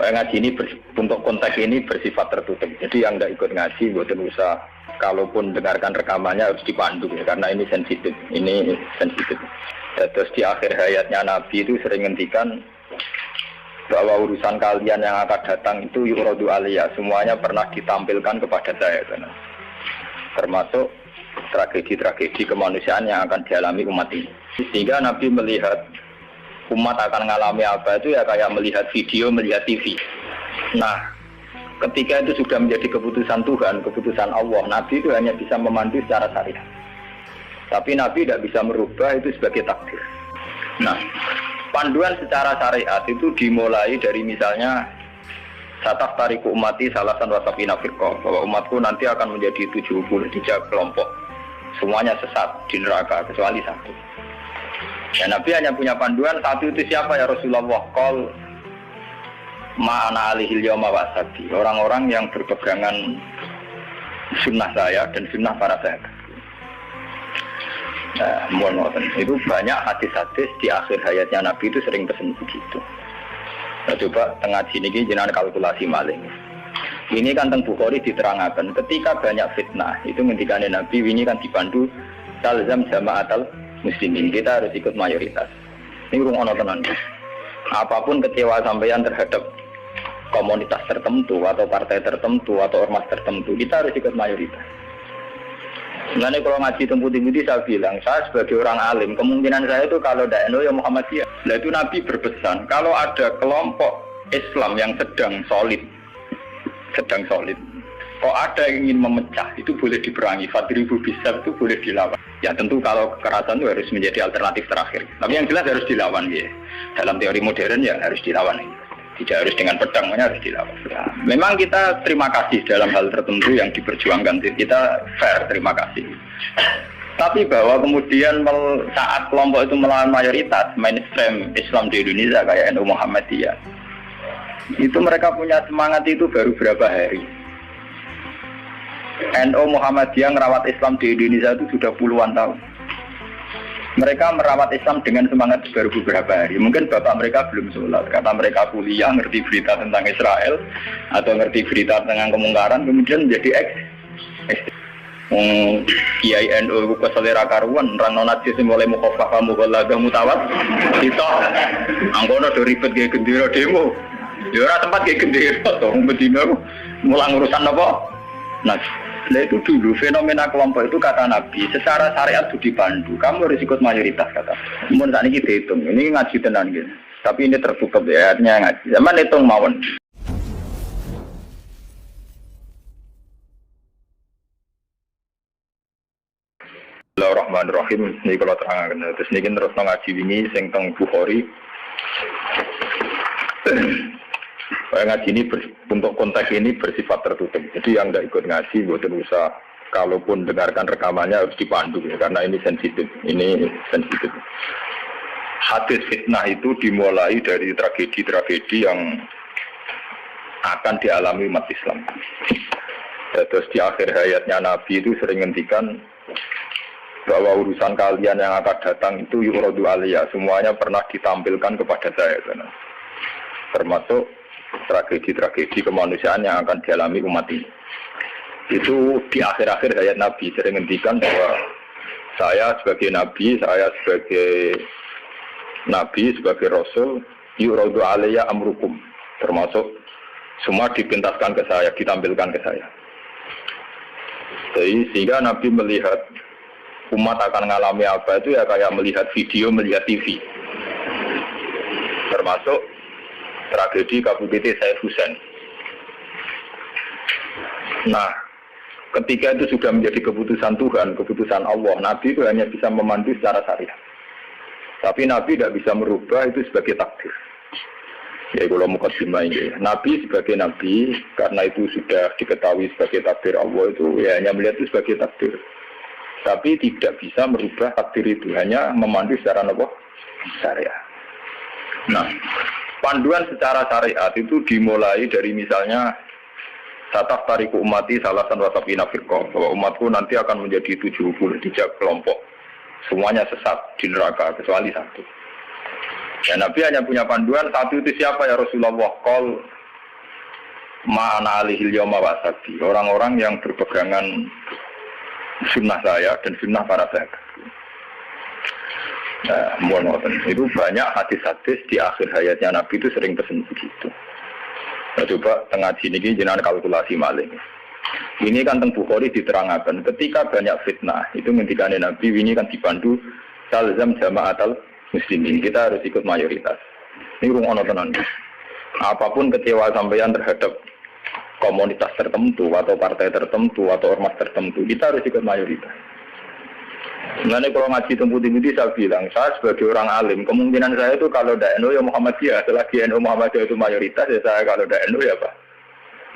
Ngaji ini untuk konteks ini bersifat tertutup. Jadi yang tidak ikut ngaji, buatan usah. Kalaupun dengarkan rekamannya harus dipandu ya, karena ini sensitif. Ini sensitif. Terus di akhir hayatnya Nabi itu sering ngendikan bahwa urusan kalian yang akan datang itu yuradu aliyah, semuanya pernah ditampilkan kepada saya. Termasuk tragedi-tragedi kemanusiaan yang akan dialami umat ini. Sehingga Nabi melihat umat akan mengalami apa itu ya kayak melihat video, melihat TV. Nah, ketika itu sudah menjadi keputusan Tuhan, keputusan Allah, Nabi itu hanya bisa memandu secara syariat. Tapi Nabi tidak bisa merubah itu sebagai takdir. Nah, panduan secara syariat itu dimulai dari misalnya sataf tariku umati salasan wasapina firqah, bahwa umatku nanti akan menjadi 73 kelompok. Semuanya sesat di neraka kecuali satu. Ya, Nabi hanya punya panduan satu, itu siapa ya Rasulullah? Qol ma'ana alihil yawma wasabi, orang-orang yang berpegangan sunnah saya dan sunnah para sahabat. Nah, itu banyak hadis-hadis di akhir hayatnya Nabi itu sering pesen begitu. Nah, coba tengah sini jenengan kalkulasi maling. Ini kan teng Bukhari diterangkan ketika banyak fitnah itu ngendikane Nabi ini kan dipandu talzam jama'atal muslimin, kita harus ikut mayoritas. Ini urung ono tenan. Apapun kecewa sampeyan terhadap komunitas tertentu atau partai tertentu atau ormas tertentu, kita harus ikut mayoritas. Sebenarnya kalau ngaji temputi-temputi saya bilang, saya sebagai orang alim, kemungkinan saya itu kalau tidak NU ya Muhammadiyah. Nah itu Nabi berpesan, kalau ada kelompok Islam yang sedang solid, kok ada yang ingin memecah, itu boleh diperangi. Fadribu bisa itu boleh dilawan. Ya tentu kalau kekerasan itu harus menjadi alternatif terakhir. Tapi yang jelas harus dilawan ya. Dalam teori modern ya harus dilawan. Tidak harus dengan pedang, harus dilawan. Ya, memang kita terima kasih dalam hal tertentu yang diperjuangkan. Kita fair, terima kasih. Tapi bahwa kemudian saat kelompok itu melawan mayoritas mainstream Islam di Indonesia kayak NU Muhammadiyah, itu mereka punya semangat itu baru berapa hari. NU Muhammadiyah merawat Islam di Indonesia itu sudah puluhan tahun. Mereka merawat Islam dengan semangat baru beberapa hari. Mungkin bapak mereka belum sholat, karena mereka kuliah, ngerti berita tentang Israel atau ngerti berita tentang kemungkaran, kemudian menjadi Kiai NU ke selera karuan, orang nonajis mulai mukhafafah mughalladah mutawat, itu angkono do ribet kayak gendera demo. Ya ora tempat kayak gendera to, bedina mulang urusan apa? Nah, itu dulu fenomena kelompok itu kata Nabi secara syariat itu dipandu. Kamu harus ikut mayoritas kata. Mun sak niki dihitung. Ini ngaji tenan gitu. Tapi ini tertutup ya, artinya ngaji. Zaman hitung mawon. Bismillahirrahmanirrahim. Niki kalau terangkan terus niki terus ngaji wingi sing teng Bukhari. Ngaji ini untuk konteks ini bersifat tertutup. Jadi yang tidak ikut ngaji, buatan usah. Kalaupun dengarkan rekamannya harus dipandu ya, karena ini sensitif. Ini sensitif. Hadis fitnah itu dimulai dari tragedi-tragedi yang akan dialami umat Islam. Terus di akhir hayatnya Nabi itu sering ngendikan bahwa urusan kalian yang akan datang itu yuradu aliyah, semuanya pernah ditampilkan kepada saya. Termasuk tragedi-tragedi kemanusiaan yang akan dialami umat ini. Itu di akhir-akhir hayat Nabi sering ngendikan bahwa saya sebagai Nabi, sebagai Rasul, yuradu alaiya amrukum, termasuk semua dipintaskan ke saya, ditampilkan ke saya. Jadi sehingga Nabi melihat umat akan mengalami apa itu ya kayak melihat video, melihat TV. Termasuk tragedi KPT Said Husain. Nah, ketika itu sudah menjadi keputusan Tuhan, keputusan Allah, Nabi itu hanya bisa memandu secara syariat. Tapi Nabi tidak bisa merubah itu sebagai takdir. Ya kalau mukadimah ini, Nabi sebagai Nabi, karena itu sudah diketahui sebagai takdir Allah itu, ya hanya melihat itu sebagai takdir. Tapi tidak bisa merubah takdir itu, hanya memandu secara syariat. Nah, panduan secara syariat itu dimulai dari misalnya sataf tariku umati salasan wasapina firqah, bahwa umatku nanti akan menjadi 73 kelompok. Semuanya sesat di neraka kecuali satu. Ya, Nabi hanya punya panduan satu, itu siapa ya Rasulullah? Qol ma'ana alihil yawma wasabi, orang-orang yang berpegangan sunnah saya dan sunnah para sahabat. Nah, itu banyak hadis-hadis di akhir hayatnya Nabi itu sering pesen begitu. Nah, coba tengah sini jenengan kalkulasi maling. Ini kan teng Bukhari diterangkan ketika banyak fitnah itu ngendikane Nabi ini kan dipandu talzam jama'atal muslimin, kita harus ikut mayoritas. Ini rungono tenan. Apapun kecewa sampeyan terhadap komunitas tertentu atau partai tertentu atau ormas tertentu, kita harus ikut mayoritas. Nah, kalau ngaji temputi-temputi saya bilang, saya sebagai orang alim, kemungkinan saya itu kalau tidak NU ya Muhammadiyah, selagi NU Muhammadiyah itu mayoritas, ya saya kalau tidak NU ya Pak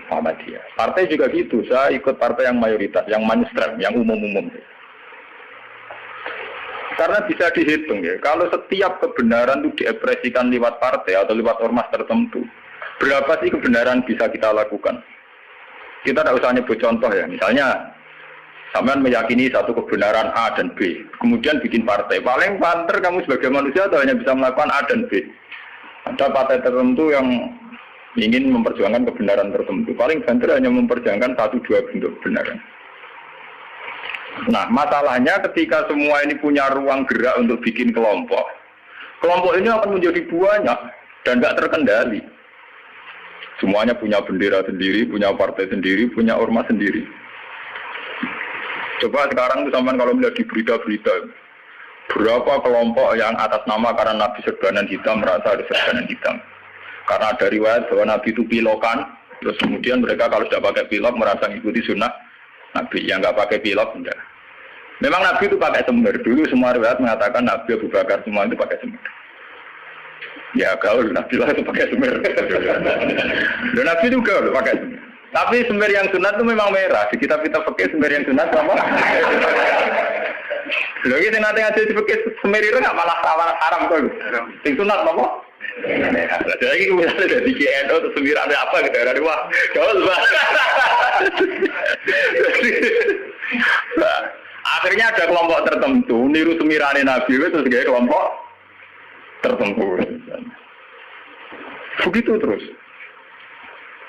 Muhammadiyah. Partai juga gitu, saya ikut partai yang mayoritas, yang mainstream, yang umum-umum. Karena bisa dihitung ya, kalau setiap kebenaran itu diekspresikan lewat partai atau lewat ormas tertentu, berapa sih kebenaran bisa kita lakukan? Kita tidak usah nyebut contoh ya, misalnya sampean meyakini satu kebenaran A dan B, kemudian bikin partai. Paling panter kamu sebagai manusia atau hanya bisa melakukan A dan B. Ada partai tertentu yang ingin memperjuangkan kebenaran tertentu. Paling banter hanya memperjuangkan 1-2 bentuk kebenaran. Nah, masalahnya ketika semua ini punya ruang gerak untuk bikin kelompok, kelompok ini akan menjadi banyak dan tidak terkendali. Semuanya punya bendera sendiri, punya partai sendiri, punya ormas sendiri. Coba sekarang itu sampean kalau melihat di berita-berita, berapa kelompok yang atas nama karena Nabi serbanan hitam merasa ada serbanan hitam. Karena ada riwayat bahwa Nabi itu pilokan, terus kemudian mereka kalau sudah pakai pilok merasa mengikuti sunnah Nabi. Yang nggak pakai pilok enggak. Memang Nabi itu pakai semir. Dulu semua riwayat mengatakan Nabi Abu Bakar semua itu pakai semir. Ya gaul, Nabi lah itu pakai semir. Dan Nabi itu gaul pakai semir. Tapi semir yang sunat itu memang merah. Di kitab-kitab fikih semir yang sunat sama. Lagi saya nanti ngaji di fikih semir itu nggak malah haram kok. Yang sunat apa? Merah. Jadi misalnya dari GNO atau semir ada apa gitu? Ada wah, gaul banget. Akhirnya ada kelompok tertentu niru semirane Nabi itu terus kayak kelompok tertentu. Begitu terus.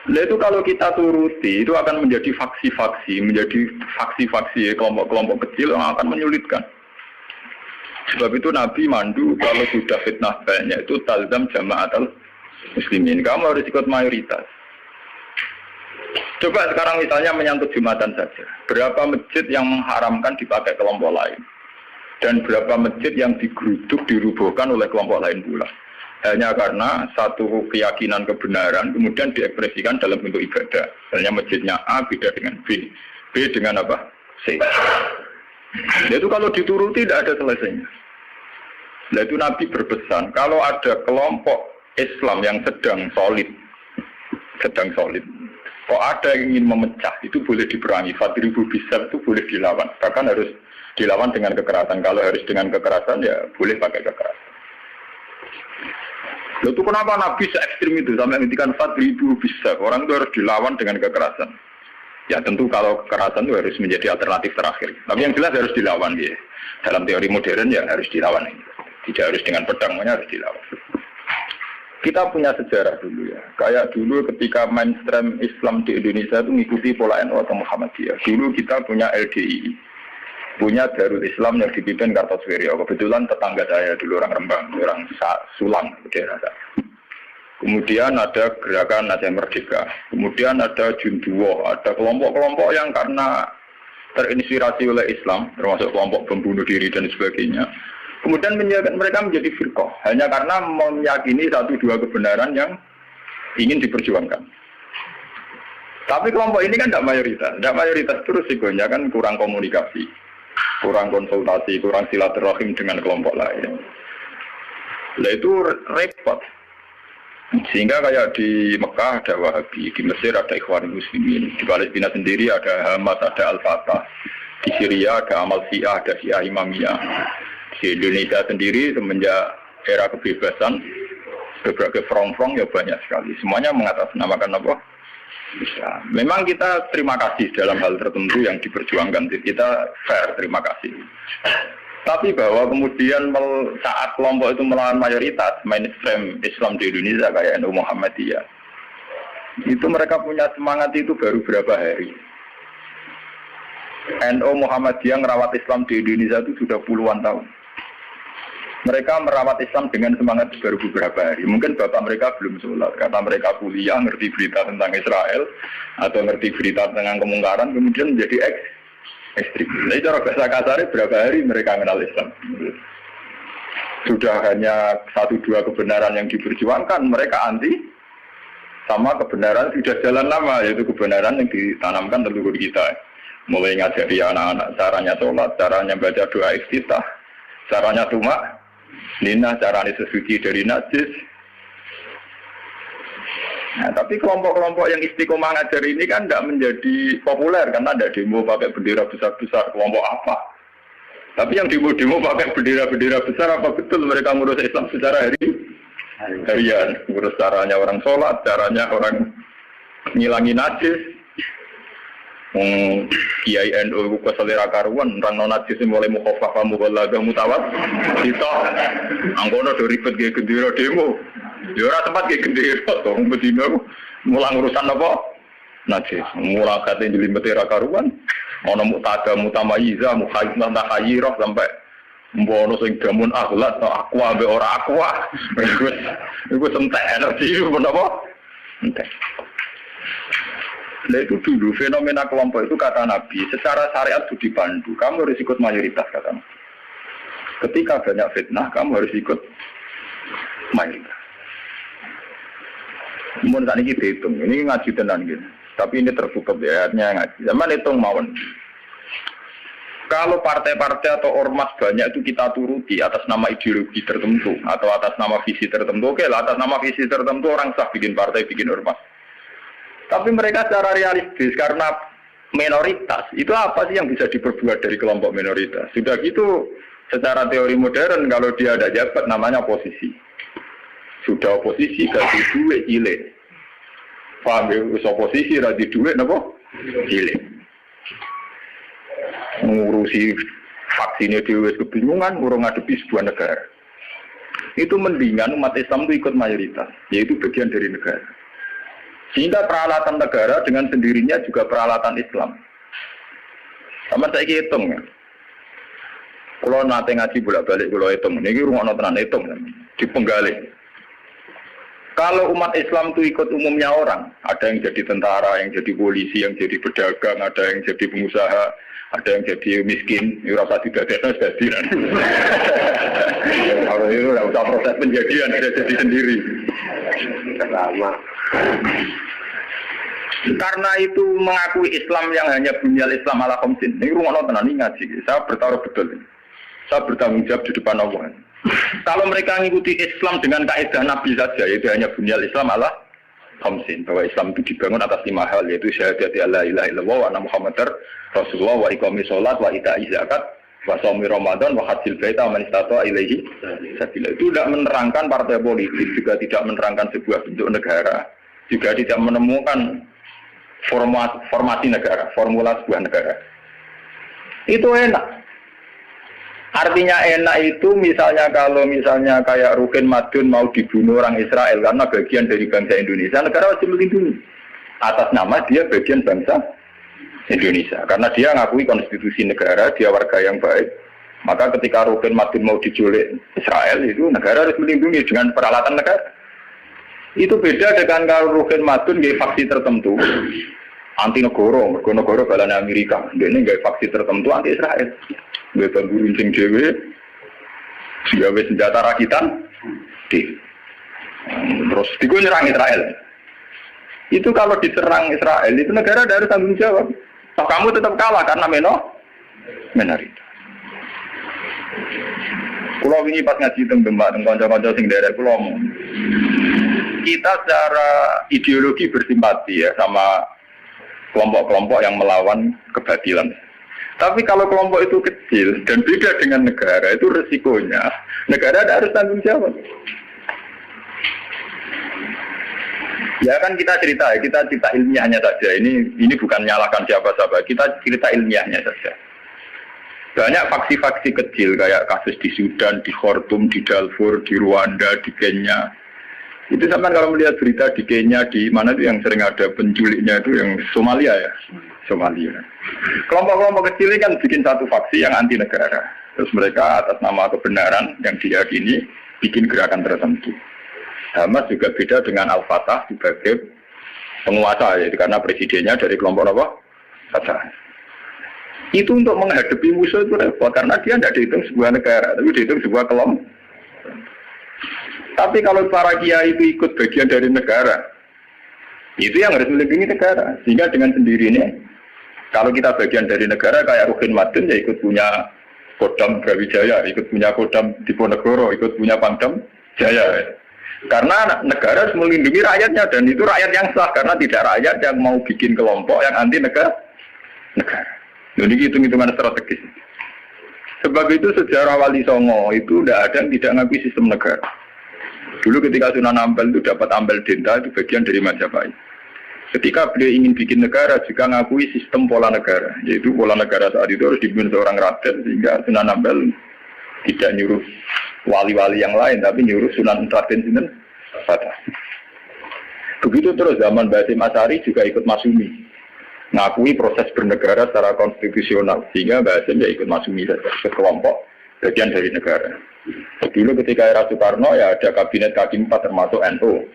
Nah itu kalau kita turuti itu akan menjadi faksi-faksi, kelompok-kelompok kecil yang akan menyulitkan. Sebab itu Nabi mandu kalau sudah fitnah banyak itu talzam jama'atul muslimin. Kamu harus ikut mayoritas. Coba sekarang misalnya menyangkut Jumatan saja. Berapa masjid yang mengharamkan dipakai kelompok lain? Dan berapa masjid yang digeruduk, dirubuhkan oleh kelompok lain pula? Hanya karena satu keyakinan kebenaran kemudian diekspresikan dalam bentuk ibadah. Misalnya masjidnya A beda dengan B, B dengan apa? C. Itu kalau dituruti tidak ada selesainya. Nah itu Nabi berpesan, kalau ada kelompok Islam yang sedang solid, kok ada yang ingin memecah, itu boleh diperangi. Fadribu bisar itu boleh dilawan. Bahkan harus dilawan dengan kekerasan. Kalau harus dengan kekerasan ya boleh pakai kekerasan. Lalu itu kenapa Nabi se-ekstrim itu sampai menghentikan Fadribu bisar? Orang itu harus dilawan dengan kekerasan. Ya tentu kalau kekerasan itu harus menjadi alternatif terakhir. Tapi yang jelas harus dilawan ya. Dalam teori modern ya harus dilawan. Tidak harus dengan pedang, harus dilawan. Kita punya sejarah dulu ya. Kayak dulu ketika mainstream Islam di Indonesia itu mengikuti pola NU atau Muhammadiyah. Dulu kita punya LDI, punya Darul Islam yang dipimpin Kartosuwiryo. Kebetulan tetangga saya dulu orang Rembang, orang Sulang, daerah saya. Kemudian ada gerakan Aceh Merdeka. Kemudian ada Junduwo, ada kelompok-kelompok yang karena terinspirasi oleh Islam, termasuk kelompok pembunuh diri dan sebagainya. Kemudian mereka menjadi firqah hanya karena meyakini 1-2 kebenaran yang ingin diperjuangkan. Tapi kelompok ini kan tidak mayoritas terus risikonya kan kurang komunikasi, kurang konsultasi, kurang silaturahim dengan kelompok lain. Nah itu repot. Sehingga kayak di Mekah ada Wahabi, di Mesir ada Ikhwanul Muslimin, di Palestina sendiri ada Hamas, ada Al-Fatah, di Syria ada Amal Syiah, ada Syiah Imamiyah. Di Indonesia sendiri semenjak era kebebasan berbagai front-front ya banyak sekali. Semuanya mengatasnamakan apa? Bisa. Memang kita terima kasih dalam hal tertentu yang diperjuangkan. Kita fair, terima kasih. Tapi bahwa kemudian saat kelompok itu melawan mayoritas mainstream Islam di Indonesia kayak NU Muhammadiyah, Itu mereka punya semangat itu baru berapa hari. NU Muhammadiyah merawat Islam di Indonesia itu sudah puluhan tahun. Mereka merawat Islam dengan semangat baru beberapa hari. Mungkin bapak mereka belum sholat, karena mereka kuliah, ngerti berita tentang Israel, atau ngerti berita tentang kemungkaran, kemudian menjadi ekstrim. Jadi cara bahasa kasarnya berapa hari mereka mengenal Islam. Sudah hanya 1-2 kebenaran yang diperjuangkan, mereka anti, sama kebenaran sudah jalan lama, yaitu kebenaran yang ditanamkan leluhur kita. Mulai ngajari anak-anak caranya sholat, caranya baca doa iftitah, caranya tumak Nina, caranya sesuci dari najis. Nah, tapi kelompok-kelompok yang istiqomah ngajar ini kan tidak menjadi populer karena ada demo pakai bendera besar-besar. Kelompok apa? Tapi yang demo-demo pakai bendera-bendera besar, apa betul mereka ngurus Islam secara harian? Ngurus caranya orang sholat, caranya orang ngilangi najis. Kiai NU ku selera karuan orang non najis mulai mukhafafah mughalladah mutawat kita angkono do ribet ge gendera demo ya ora tempat ge gendera to bedino mulang urusan apa najis mulang kate njlimet ra karuan ana mutada mutamayiza mukhayyidah tahayyirah sampai mbono sing damun akhlak to aqua ambek ora aqua iku entek energi menapa entek. Nah itu dulu fenomena kelompok itu kata Nabi secara syariat itu dipandu. Kamu harus ikut mayoritas kata Nabi. Ketika banyak fitnah kamu harus ikut mayoritas. Mun tadi kita hitung ini ngaji tenan gitu. Tapi ini tertutup ya ayatnya ngaji. Zaman hitung mawon. Kalau partai-partai atau ormas banyak itu kita turuti atas nama ideologi tertentu atau atas nama visi tertentu. Oke lah atas nama visi tertentu orang sah bikin partai bikin ormas. Tapi mereka secara realistis karena minoritas itu apa sih yang bisa diperbuat dari kelompok minoritas? Sudah gitu secara teori modern kalau dia ada jabat namanya oposisi. Sudah oposisi ganti duit cilik. Paham ya? Oposisi ganti duit apa? Cilik. Ngurusi vaksinnya dewe kebingungan urung ngadepi sebuah negara. Itu mendingan umat Islam itu ikut mayoritas, yaitu bagian dari negara. Sehingga peralatan negara dengan sendirinya juga peralatan Islam. Sama saya hitung ya. Kalau nanti ngaji bolak-balik kalau hitung, ini rumah tenan hitung di penggali. Kalau umat Islam itu ikut umumnya orang, ada yang jadi tentara, yang jadi polisi, yang jadi pedagang, ada yang jadi pengusaha, ada yang jadi miskin, rasa tidak ada jadi. Kalau itu tidak usah proses penjadian, sudah jadi sendiri. Lama. Karena itu mengakui Islam yang hanya bunyal Islam ala khamsin. Ini rumah tenan ini ngaji. Saya bertaruh betul. Saya bertanggung jawab di depan Allah. Kalau mereka mengikuti Islam dengan kaidah Nabi saja, yaitu hanya bunyal Islam ala khamsin, bahwa Islam itu dibangun atas 5 hal, yaitu syahadat la ilaha illallah wa anna Muhammadar Rasulullah wa iqamis shalah wa ita'iz zakat wa shaumi Ramadan wa hajjil baita man istata'a ilaihi sabila. Itu tidak menerangkan partai politik, juga tidak menerangkan sebuah bentuk negara, juga tidak menemukan formasi negara, formula sebuah negara. Itu enak. Artinya enak itu misalnya kalau misalnya kayak Rukin Madun mau dibunuh orang Israel karena bagian dari bangsa Indonesia, negara wajib melindungi atas nama dia bagian bangsa Indonesia. Karena dia ngakui konstitusi negara, dia warga yang baik. Maka ketika Rukin Madun mau diculik Israel itu negara harus melindungi dengan peralatan negara. Itu beda dengan kalau Rukin Madun gaya faksi tertentu anti negara balane Amerika. Dene gaya faksi tertentu anti Israel. Gaya bambu runcing dhewe, gawe senjata rakitan, terus digo nyerang Israel. Itu kalau diserang Israel itu negara harus tanggung jawab. Toh kamu tetap kalah karena minoritas. Kulo wingi pas ngaji teng Demak teng kanca-kanca sing daerah kulo kita secara ideologi bersimpati ya sama kelompok-kelompok yang melawan kebatilan. Tapi kalau kelompok itu kecil dan beda dengan negara, itu resikonya negara harus tanggung jawab. Ya kan kita cerita ilmiahnya saja. Ini bukan menyalahkan siapa-siapa, kita cerita ilmiahnya saja. Banyak faksi-faksi kecil kayak kasus di Sudan, di Khartoum, di Darfur, di Rwanda, di Kenya. Itu sampai kalau melihat berita di Kenya, di mana itu yang sering ada penculiknya itu yang Somalia ya. Somalia. Kelompok-kelompok kecil ini kan bikin satu faksi yang anti negara. Terus mereka atas nama kebenaran yang diyakini bikin gerakan tertentu. Hamas juga beda dengan Al-Fatah sebagai penguasa, yaitu karena presidennya dari kelompok apa? Fatah. Itu untuk menghadapi musuh itu repot, karena dia tidak dihitung sebuah negara, tapi dihitung sebuah kelompok. Tapi kalau para kiai itu ikut bagian dari negara, itu yang harus melindungi negara. Sehingga dengan sendirinya, kalau kita bagian dari negara kayak Rukin Madun ya ikut punya Kodam Brawijaya, ikut punya Kodam Diponegoro, ikut punya Pangdam Jaya. Karena negara harus melindungi rakyatnya, dan itu rakyat yang sah, karena tidak rakyat yang mau bikin kelompok yang anti negara. Jadi hitung-hitungan strategis. Sebab itu sejarah Wali Songo itu tidak ada yang tidak ngakui sistem negara. Dulu ketika Sunan Ampel itu dapat Ampel Denta, itu bagian dari Majapahit. Ketika beliau ingin bikin negara, juga ngakui sistem pola negara. Yaitu pola negara saat itu harus dipimpin seorang raden, sehingga Sunan Ampel tidak nyuruh wali-wali yang lain, tapi nyuruh Sunan Raden Sinten Fatah. Begitu terus zaman Basim Asari juga ikut Masumi, ngakui proses bernegara secara konstitusional, sehingga Basim ya ikut Masumi saja, ikut kelompok bagian dari negara. Dulu ketika era Soekarno ya ada kabinet K4 termasuk NU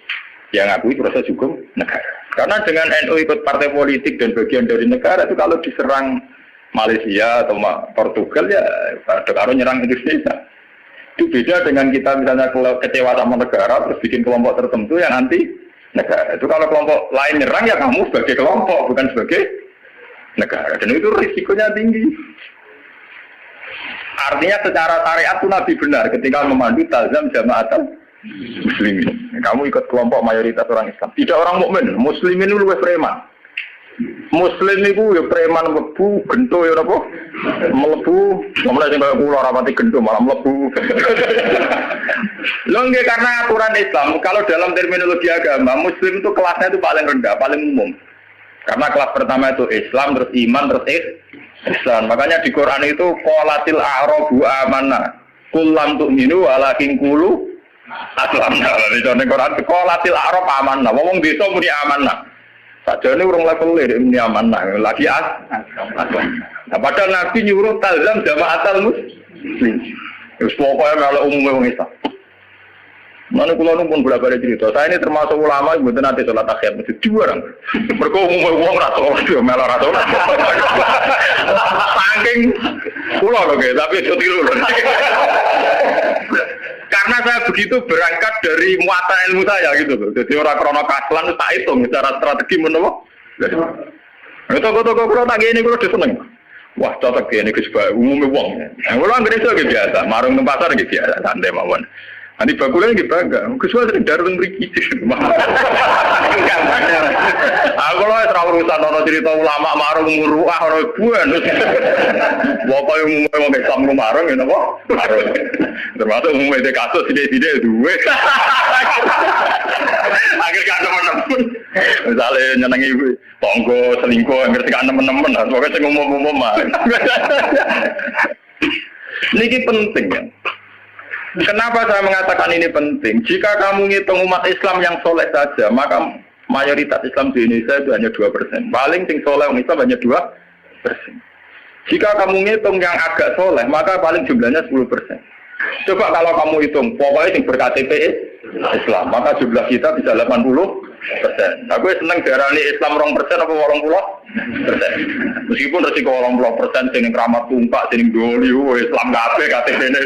yang ngakui proses hukum negara. Karena dengan NU ikut partai politik dan bagian dari negara itu, kalau diserang Malaysia atau Portugal ya kalau nyerang Indonesia. Itu beda dengan kita misalnya kecewa sama negara terus bikin kelompok tertentu yang anti negara. Itu kalau kelompok lain nyerang ya kamu sebagai kelompok, bukan sebagai negara. Dan itu risikonya tinggi. Artinya secara syariat itu Nabi benar ketika memandu talzam jamaatul muslimin. Kamu ikut kelompok mayoritas orang Islam, tidak orang mukmin. Muslimin itu lebih preman. Muslim itu ya preman mlebu, gento ya apa? Mlebu, mulai sing kaya kula ora pati gento malah mlebu. Lho nggih, karena aturan Islam, kalau dalam terminologi agama, muslim itu kelasnya itu paling rendah, paling umum. Karena kelas pertama itu Islam, terus iman, terus Islam. Makanya di Quran itu qolatil a'rabu amanna. Qul lam tu'minu walakin qulu aslamna. Di Quran qolatil a'rab amanna. Wong desa muni amanna. Sajane urung level muni amanna, lagi aslam. Nah, padahal Nabi nyuruh talzam jamaatul muslim. Wis pokoke melok umume wong Islam. Mana kula nu pun bolak-balik cerita. Saya ini termasuk ulama yang mboten nate salat takhiyat masjid orang. Mergo umum wong ra salat yo melok ra salat. Saking kula lho nggih, tapi itu tiru lho. Karena saya begitu berangkat dari muatan ilmu saya gitu loh. Jadi orang krono kaslan tak hitung secara strategi menapa. Toko-toko kula tak ngene kula seneng. Wah, cocok kene Gus Ba, umume wong. Nah, kula anggere iso biasa, marung nang pasar nggih biasa, santai mawon. Nanti bakulan nggih bangga. Gus Ba sering darung mriki. Aku lho ora urusan ana cerita ulama marung muruah ora buan. Pokoke umume wong Islam marung ya napa? Marung. Termasuk umume de kasus sithik-sithik duwe. Akhir gak temen-temen. Misale nyenengi tonggo selingkuh ngerti gak temen-temen, pokoke sing umum-umum mah. Niki penting ya. Kenapa saya mengatakan ini penting? Jika kamu ngitung umat Islam yang soleh saja, maka mayoritas Islam di Indonesia itu hanya 2%. Paling sing soleh umat Islam hanya 2%. Jika kamu ngitung yang agak soleh, maka paling jumlahnya 10%. Coba kalau kamu hitung, pokoknya yang ber-KTP Islam, maka jumlah kita bisa 80%. Aku seneng darani Islam 2% apa 80%. Meskipun resiko 80% sing keramat tumpak, sing doli, Islam kabeh KTP-ne.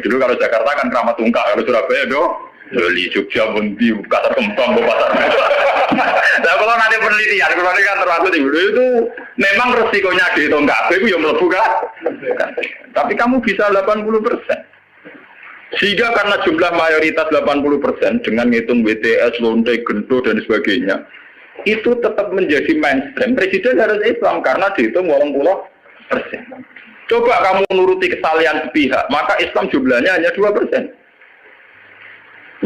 Dulu kalau Jakarta kan keramat tungkak, kalau Surabaya Doli, Jogja, Bunti, Pasar Kembang, Pasar. Nah kalau nanti penelitian, kalau nanti kan termasuk itu memang resikonya dihitung kabeh itu yang melebu kan. Tapi kamu bisa 80%. Sehingga karena jumlah mayoritas 80% dengan ngitung BTS, lonte, gento dan sebagainya, itu tetap menjadi mainstream. Presiden harus Islam karena dihitung 80%. Coba kamu nuruti kesalahan sepihak, maka Islam jumlahnya hanya 2%.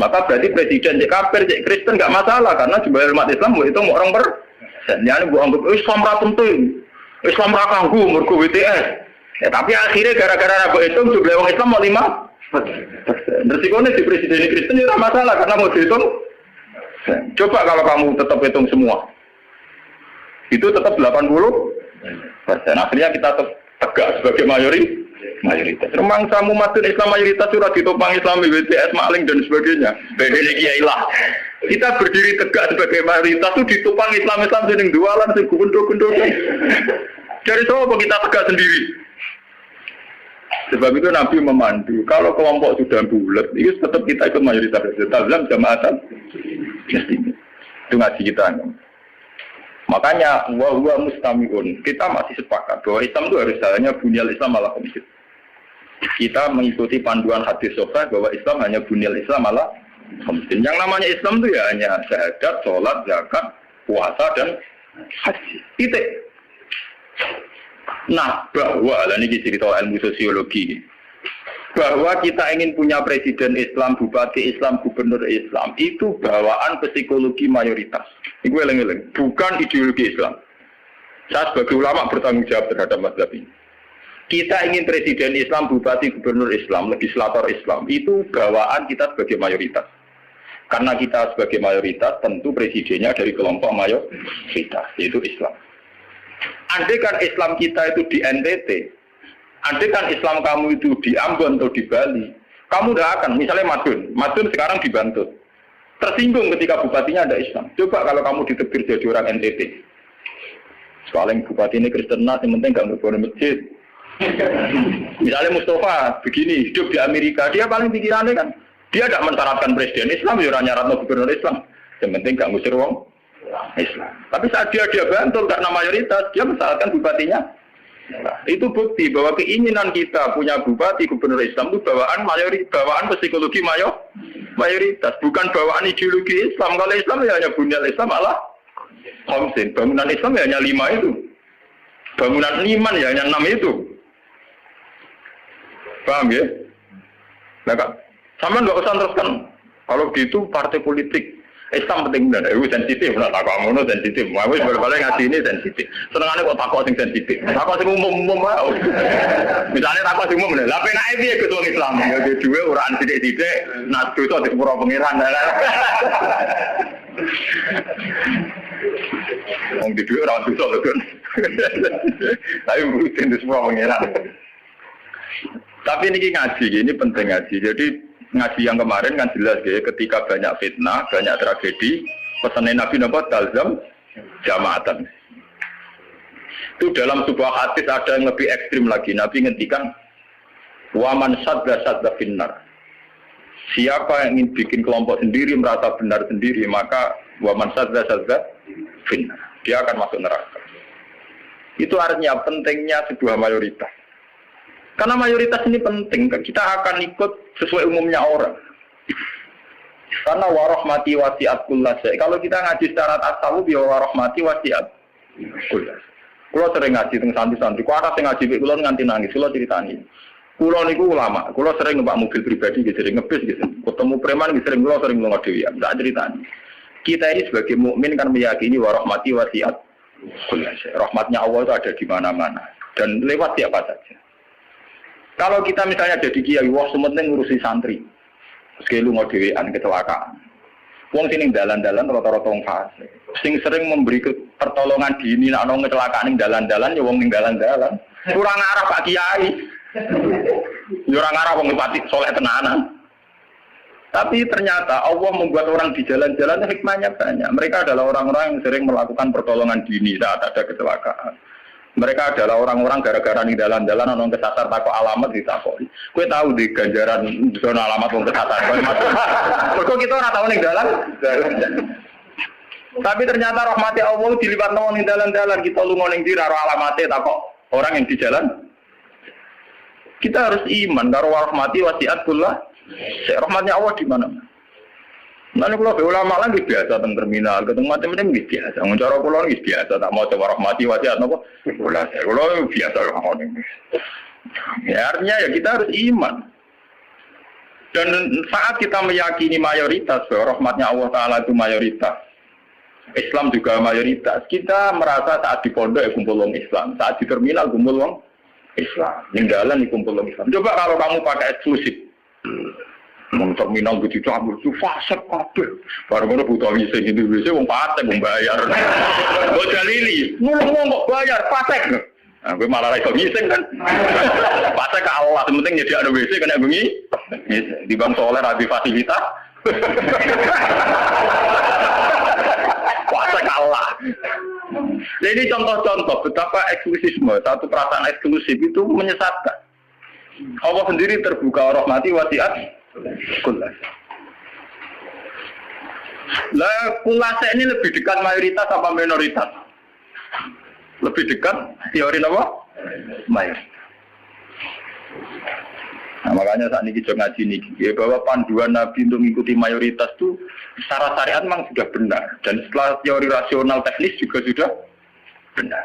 Maka berarti presiden cek kafir, cek Kristen nggak masalah karena jumlah umat Islam itu mau orang persen. Yani bu anggap Islam ra penting, Islam ra kanggu mergo WTS. Ya, tapi akhirnya gara-gara itu jumlah orang Islam mau 5%. Resikonya di presiden Kristen itu masalah karena mau dihitung. Coba kalau kamu tetap hitung semua, itu tetap 80%. Akhirnya kita tegak sebagai mayoritas. Remang samu matun Islam mayoritas surat ditopang Islam BTS maling dan sebagainya. Bedanya kiailah. Kita berdiri tegak sebagai mayoritas itu ditopang Islam sing dualan sing gundul-gundul. Dari apa kita tegak sendiri? Sebab itu Nabi memandu. Kalau kelompok sudah bulat, itu tetap kita ikut mayoritas. Dalam jamaatan, itu ngaji kita. Makanya wa mustamiun. Kita masih sepakat bahwa Islam itu harus jalannya bunyal Islam ala khamsin. Kita mengikuti panduan hadis sahih bahwa Islam hanya bunyal Islam ala khamsin. Yang namanya Islam itu ya hanya syahadat, sholat, zakat, puasa dan haji. Titik. Nah, bahwa ini cerita ilmu sosiologi, bahwa kita ingin punya presiden Islam, bupati Islam, gubernur Islam, itu bawaan psikologi mayoritas. Ini gue eleng-eleng, bukan ideologi Islam. Saya sebagai ulama bertanggung jawab terhadap mazhab ini. Kita ingin presiden Islam, bupati, gubernur Islam, legislator Islam, itu bawaan kita sebagai mayoritas. Karena kita sebagai mayoritas, tentu presidennya dari kelompok mayoritas, yaitu Islam. Andai kan Islam kita itu di NTT, andai kan Islam kamu itu di Ambon atau di Bali, kamu tidak akan, misalnya Madun sekarang di Bantul, tersinggung ketika bupatinya ada Islam. Coba kalau kamu ditebir jadi orang NTT, soalnya bupati ini Kristen, yang penting nggak mau masjid. Misalnya Mustafa begini, hidup di Amerika, dia paling pikirannya kan, dia tidak mensyaratkan presiden Islam, ya orang nyarat gubernur Islam, yang penting nggak ngusir wong Islam. Tapi saat dia Bantul karena mayoritas, dia mensyaratkan bupatinya. Nah, itu bukti bahwa keinginan kita punya bupati gubernur Islam itu bawaan psikologi mayoritas, bukan bawaan ideologi Islam. Kalau Islam ya hanya bunyal Islam ala khamsin. Bangunan Islam ya hanya 5 itu. Bangunan iman ya hanya 6 itu. Paham ya? Nah, Kak, sama nggak usah teruskan. Kalau gitu partai politik Islam penting benar, itu sensitif, nah takut ngono sensitif. Mau balik ngaji ini sensitif. Senengane kok takut sing sensitif. Takut sing umum wae. Misalnya takut sing umum, lha penake piye ketua Islam? Ya duwe uraan sithik-sithik, nak dosa di sepuro pangeran. Wong di duwe ora dosa lho, Gun. Tapi rutin di sepuro pangeran. Tapi ini ngaji, ini penting ngaji. Jadi ngaji yang kemarin kan jelas ya, ketika banyak fitnah, banyak tragedi, pesannya Nabi Nabi talzam jamaatan. Itu dalam sebuah hadis ada yang lebih ekstrim lagi. Nabi ngendikan waman sadda finnar. Siapa yang ingin bikin kelompok sendiri, merasa benar sendiri, maka waman sadda finnar. Dia akan masuk neraka. Itu artinya pentingnya sebuah mayoritas. Karena mayoritas ini penting, kita akan ikut sesuai umumnya orang. Karena warahmati wasiat kullas. Kalau kita ngaji secara tasawuf, ya warahmati wasiat kullas. Kalau sering ngaji tentang santri-santri, kalau sering ngaji, kalau nganti nangis, kalau ceritani. Kalau niku ulama, kalau sering numpak mobil pribadi, sering ngebis, gitu. Ketemu preman, sering ngelok dewi, tidak ceritani. Kita ini sebagai mukmin kan meyakini warahmati wasiat kullas. Rahmatnya Allah itu ada di mana-mana dan lewat siapa saja. Kalau kita misalnya jadi kiai, wah sementing ngurusi santri, sekali lu ngodewean kecelakaan. Wong sini dalan-dalan rata-rata wong fase. Sing sering memberi pertolongan dini, nak nong kecelakaan ning dalan-dalan, ya wong ning dalan-dalan. Kurang arah Pak Kiai, kurang arah wong bupati soleh tenanan. Tapi ternyata Allah membuat orang di jalan-jalan hikmahnya banyak. Mereka adalah orang-orang yang sering melakukan pertolongan dini saat ada kecelakaan. Mereka adalah orang-orang gara-gara di dalan-dalan orang kesasar takut alamat ditakoi. Kue tahu di ganjaran zona alamat orang kesasar. Kok kita orang tahu nih dalan? Tapi ternyata rahmati Allah dilipat nong di dalan-dalan kita lu ngoning di raro alamatnya takut orang yang di jalan. Kita harus iman karo rahmati wasiatullah. Rahmatnya Allah di mana? Nanti kalau ulama lagi biasa tentang terminal, ketemu macam-macam biasa. Mencara pulau lagi biasa, tak mau coba rahmati wasiat nopo. Pulau biasa orang ini. Ya artinya ya kita harus iman. Dan saat kita meyakini mayoritas bahwa rahmatnya Allah Taala itu mayoritas, Islam juga mayoritas. Kita merasa saat di pondok ya kumpul wong Islam, saat di terminal kumpul wong Islam, ninggalan kumpul wong Islam. Coba kalau kamu pakai eksklusif. Wong terminal begitu campur itu fase kabeh. Baru ngono butuh wis gitu wis wong patek wong bayar. Kok dalili, ngomong kok bayar patek. Nah, gue malah iso ngising kan. Patek ke Allah, penting nyediakno WC kena bengi. Di Bang Soleh rabi fasilitas. Patek Allah. Nah, ini contoh-contoh betapa eksklusisme, satu perasaan eksklusif itu menyesatkan. Allah sendiri terbuka rahmati wasiat kulas. Lah kulase ini lebih dekat mayoritas apa minoritas? Lebih dekat teori apa? Mayoritas. Nah, makanya saat ini kita ngaji nih, ya, bahwa panduan Nabi untuk mengikuti mayoritas itu secara syariat memang sudah benar. Dan setelah teori rasional teknis juga sudah benar.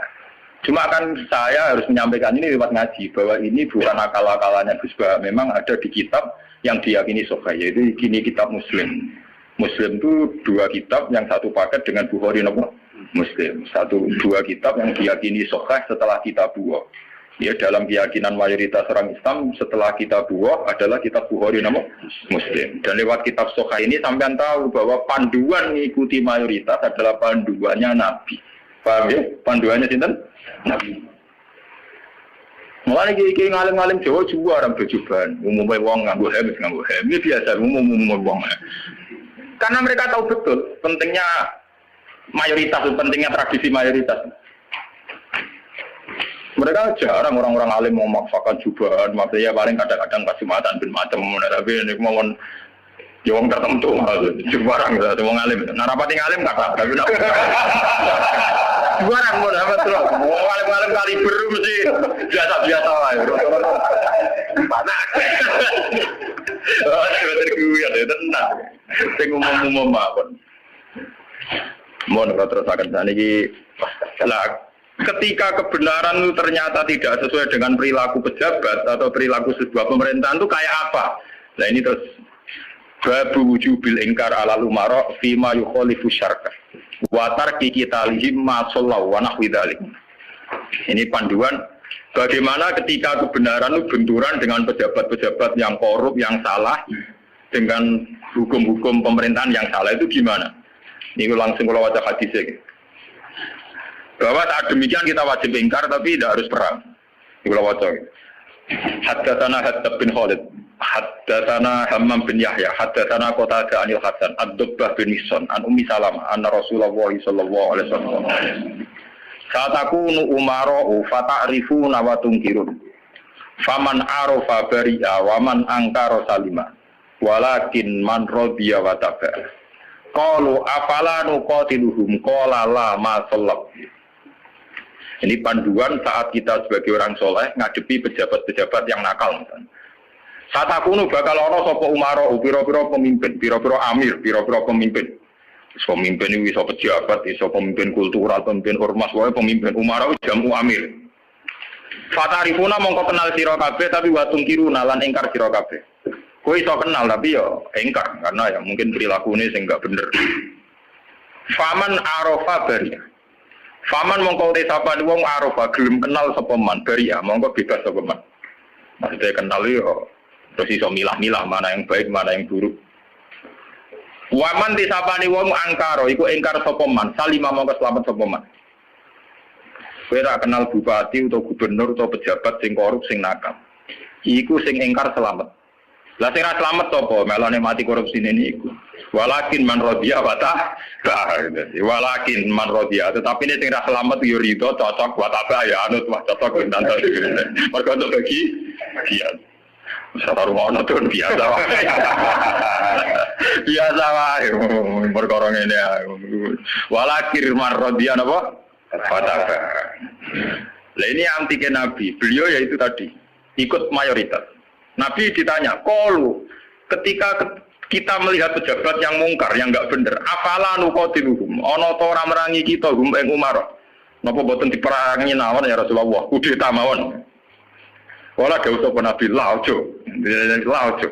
Cuma kan saya harus menyampaikan ini lewat ngaji, bahwa ini bukan akal-akalannya Gus Bah. Memang ada di kitab yang diyakini sahih, yaitu kini kitab Muslim. Muslim itu dua kitab, yang satu paket dengan Bukhari nopo Muslim. Dua kitab yang diyakini sahih setelah kitab Bukhari. Ya, dalam keyakinan mayoritas orang Islam setelah kitab Bukhari adalah kitab Bukhari nama Muslim. Dan lewat kitab Sahih ini sampean tahu bahwa panduan mengikuti mayoritas adalah panduannya Nabi. Paham ya? Panduannya sinten? Nabi. Mulai iki ngalim-ngalim Jawa juga orang berjubahan. Umumnya wong nganggo hem. Ini biasa umum wong. Karena mereka tahu betul pentingnya mayoritas, pentingnya tradisi mayoritas. Mereka jarang orang-orang alim mau memaksakan jubahan, maksudnya paling kadang-kadang kasih matan bin macam, tapi ini mau yang tertentu, jubarang, semua alim. Narapati alim kata, tapi jubarang mau dapat terus, mau alim-alim kali beru mesti biasa-biasa lah. Panas. Terguyat ya tenang. Saya ngomong-ngomong apa? Mohon terus akan sana ini lah. Ketika kebenaran itu ternyata tidak sesuai dengan perilaku pejabat atau perilaku sebuah pemerintahan itu kayak apa? Nah ini terus babu wujubil ingkar alal umara fima yukhalifu syarka wa tarki qitalihim ma sallallahu wa nahwi dzalik. Ini panduan bagaimana ketika kebenaran itu benturan dengan pejabat-pejabat yang korup, yang salah, dengan hukum-hukum pemerintahan yang salah itu gimana? Ini langsung kalau baca hadisnya. Bahwa saat demikian kita wajib ingkar tapi tidak harus perang. Ibu wajib. Haddatsana Haddad bin Khalid, haddatsana Hammam bin Yahya, haddatsana Qatadah anil Hasan, Ad-Dubbah bin Mihsan, an Ummi Salamah, anna Rasulullah sallallahu alaihi wasallam. Satakunu umara'u fata'rifuna wa tunkirun. Faman arafa bari'a wa man angkara salima. Walakin man radiya wa taba'a. Qalu afala nuqatiluhum qala la ma sallab. Ini panduan saat kita sebagai orang soleh ngadepi pejabat-pejabat yang nakal. Saat aku bakal ono sapa umaro, pira-pira pemimpin, pira-pira amir, pira-pira pemimpin. Pemimpin ini bisa pejabat, bisa pemimpin kultural, pemimpin ormas, pemimpin umaro jamu amir. Fatarifuna mongko kenal sira kabeh tapi watung kiruna lan ingkar sira kabeh. Kowe iso kenal tapi ya ingkar karena ya mungkin perilakune sing enggak bener. Faman arafa bari. Faman mongko te sapa wong arafa gelem kenal sapa man bari ya mongko bebas sapa man. Maksudnya kenal yo terus iso milah-milah mana yang baik mana yang buruk. Waman te sapa wong angkara iku ingkar sapa man salima mongko selamat sapa man. Kowe ora kenal bupati atau gubernur atau pejabat sing korup sing nakal. Iku sing ingkar selamat. Lah sing ra selamat sapa? Melane mati korupsi ini iku. Walakin man rodiya wa ta. Walakin man rodiya, tetapi ini sing ra selamat yo rido cocok wa ta ya anut wah cocok ben tanpa. Mergo untuk bagi bagian. Sabar ono tuh biasa wae. Biasa wae perkara ngene. Walakin man rodiya napa? Wa ta. Lah ini anti ke Nabi. Beliau yaitu tadi ikut mayoritas. Nabi ditanya, "Qalu ketika kita melihat pejabat yang mungkar, yang enggak bener, afala nuqatiluhum? Ana ta ora merangi kita hum ing Umar? Napa boten diperangi nawon ya Rasulullah? Kudeta mawon." Wala dawuh sapa Nabi, "La ojo." La ojo.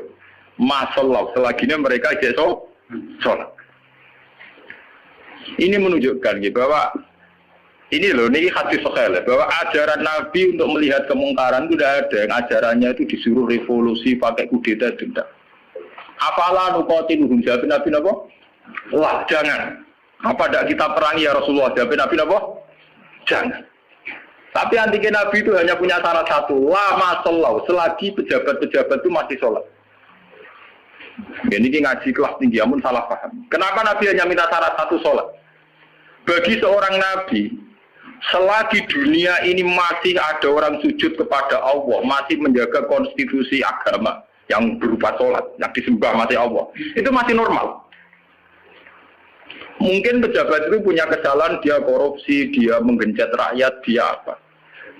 Masallah selagine mereka iso salat. Ini menunjukkan bahwa Ini loh, ini hadis sahih bahwa ajaran Nabi untuk melihat kemungkaran itu tidak ada. Yang ajarannya itu disuruh revolusi pakai kudeta itu tidak. Apalah nuqatiluhum, jawab Nabi apa? Lah jangan. Apa tidak kita perangi ya Rasulullah? Jawab Nabi apa? Jangan. Tapi anti Nabi itu hanya punya syarat satu, lama sholat, selagi pejabat-pejabat itu masih sholat. Ini ngaji kelas tinggi, amun salah paham. Kenapa Nabi hanya minta syarat satu sholat? Bagi seorang Nabi, selagi dunia ini masih ada orang sujud kepada Allah, masih menjaga konstitusi agama yang berupa sholat, yang disembah masih Allah, itu masih normal. Mungkin pejabat itu punya kesalahan, dia korupsi, dia menggencet rakyat, dia apa.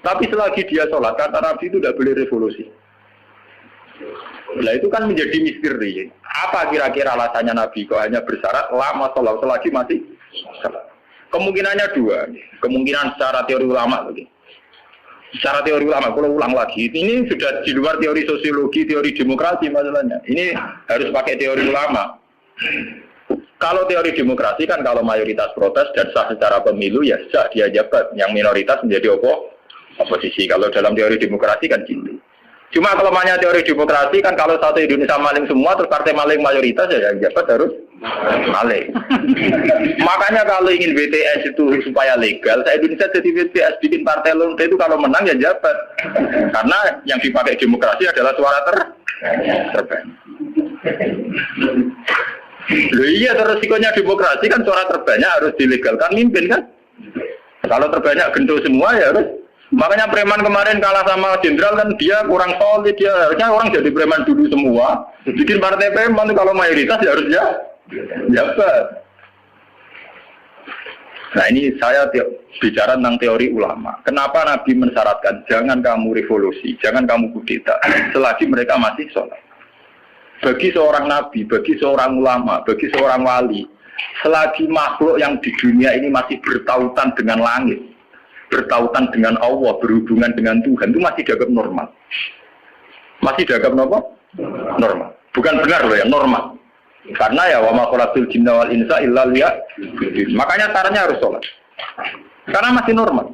Tapi selagi dia sholat, kata Nabi itu tidak boleh revolusi. Nah itu kan menjadi misteri. Apa kira-kira alasannya Nabi kok hanya bersyarat lama sholat selagi masih sholat? Kemungkinannya dua. Kemungkinan secara teori ulama lagi. Secara teori ulama, kalau ulang lagi, ini sudah di luar teori sosiologi, teori demokrasi masalahnya. Ini harus pakai teori ulama. Kalau teori demokrasi kan kalau mayoritas protes dan sah secara pemilu ya sah dia jabat, yang minoritas menjadi oposisi. Kalau dalam teori demokrasi kan gitu. Cuma kalau namanya teori demokrasi kan kalau satu Indonesia maling semua terus partai maling mayoritas ya yang jabat harus maling. Makanya kalau ingin BTS itu supaya legal, saya Indonesia jadi BTS bikin partai lonte itu kalau menang ya jabat. Karena yang dipakai demokrasi adalah suara terbanyak. Loh iya, resikonya demokrasi kan suara terbanyak harus dilegalkan mimpin kan. Kalau terbanyak gendut semua ya harus. Makanya preman kemarin kalah sama jenderal kan dia kurang solid, dia harusnya orang jadi preman dulu semua. Bikin partai preman kalau mayoritas ya harus jabat. Nah ini saya bicara tentang teori ulama. Kenapa Nabi mensyaratkan jangan kamu revolusi, jangan kamu kudeta selagi mereka masih sholat. Bagi seorang nabi, bagi seorang ulama, bagi seorang wali, selagi makhluk yang di dunia ini masih bertautan dengan langit, bertautan dengan Allah, berhubungan dengan Tuhan, itu masih dianggap normal. Masih dianggap normal. Bukan benar loh yang normal. Karena ya wa ma khalaqtul jinna wal insa illa liya'budun. Makanya caranya harus sholat. Karena masih normal.